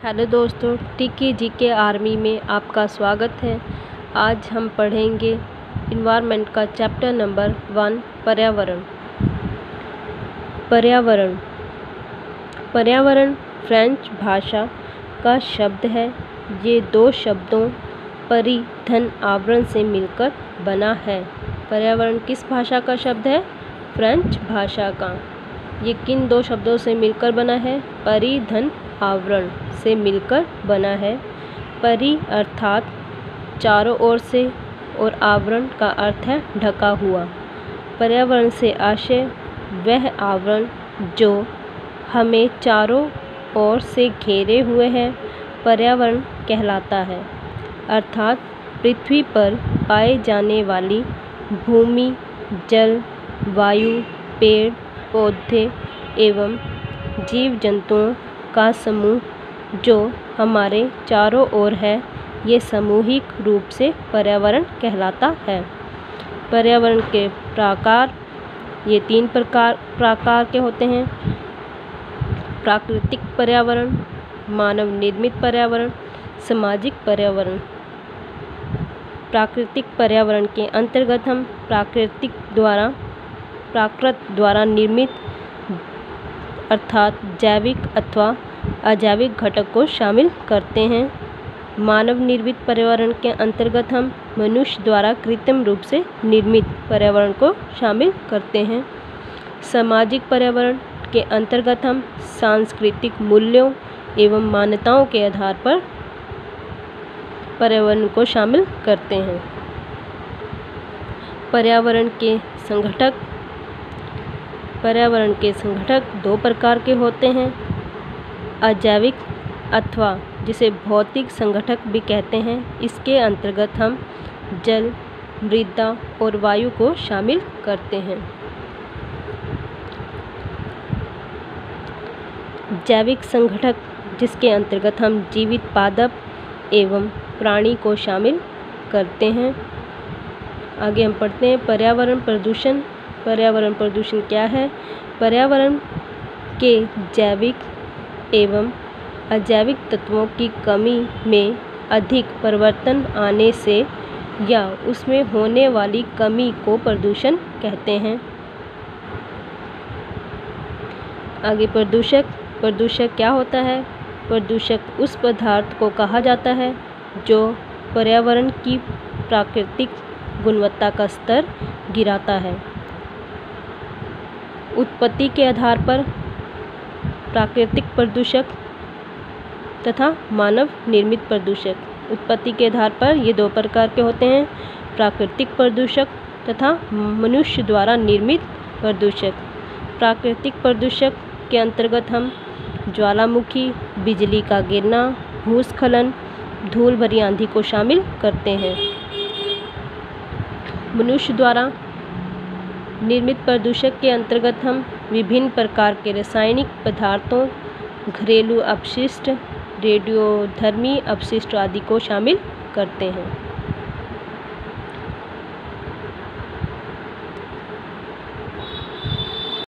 Hello दोस्तों, टिकी GK army में आपका स्वागत है। आज हम पढ़ेंगे इन्वायरमेंट का चैप्टर नंबर 1 पर्यावरण। पर्यावरण फ्रेंच भाषा का शब्द है। ये दो शब्दों परि धन आवरण से मिलकर बना है। पर्यावरण किस भाषा का शब्द है? फ्रेंच भाषा का। ये किन दो शब्दों से मिलकर बना है? परि धन आवरण से मिलकर बना है। परि अर्थात चारों ओर से और आवरण का अर्थ है ढका हुआ। पर्यावरण से आशय वह आवरण जो हमें चारों ओर से घेरे हुए है पर्यावरण कहलाता है। अर्थात पृथ्वी पर पाए जाने वाली भूमि, जल, वायु, पेड़ पौधे एवं जीव जंतुओं का समूह जो हमारे चारों ओर है, ये सामूहिक रूप से पर्यावरण कहलाता है। पर्यावरण के प्रकार ये 3 प्रकार के होते हैं: प्राकृतिक पर्यावरण, मानव निर्मित पर्यावरण, सामाजिक पर्यावरण। प्राकृतिक पर्यावरण के अंतर्गत हम प्राकृत द्वारा निर्मित अर्थात जैविक अथवा अजैविक घटक को शामिल करते हैं। मानव निर्मित पर्यावरण के अंतर्गत हम मनुष्य द्वारा कृत्रिम रूप से निर्मित पर्यावरण को शामिल करते हैं। सामाजिक पर्यावरण के अंतर्गत हम सांस्कृतिक मूल्यों एवं मान्यताओं के आधार पर पर्यावरण को शामिल करते हैं। पर्यावरण के संघटक 2 प्रकार के होते हैं: अजैविक अथवा जिसे भौतिक संघटक भी कहते हैं। इसके अंतर्गत हम जल, मृदा और वायु को शामिल करते हैं। जैविक संघटक जिसके अंतर्गत हम जीवित पादप एवं प्राणी को शामिल करते हैं। आगे हम पढ़ते हैं पर्यावरण प्रदूषण। पर्यावरण प्रदूषण क्या है? पर्यावरण के जैविक एवं अजैविक तत्वों की कमी में अधिक परिवर्तन आने से या उसमें होने वाली कमी को प्रदूषण कहते हैं। आगे प्रदूषक क्या होता है? प्रदूषक उस पदार्थ को कहा जाता है जो पर्यावरण की प्राकृतिक गुणवत्ता का स्तर गिराता है। उत्पत्ति के आधार पर प्राकृतिक प्रदूषक तथा मानव निर्मित प्रदूषक। उत्पत्ति के आधार पर ये 2 प्रकार के होते हैं: प्राकृतिक प्रदूषक तथा मनुष्य द्वारा निर्मित प्रदूषक। प्राकृतिक प्रदूषक के अंतर्गत हम ज्वालामुखी, बिजली का गिरना, भूस्खलन, धूल भरी आंधी को शामिल करते हैं। मनुष्य द्वारा निर्मित प्रदूषक के अंतर्गत हम विभिन्न प्रकार के रासायनिक पदार्थों, घरेलू अपशिष्ट, रेडियोधर्मी अपशिष्ट आदि को शामिल करते हैं।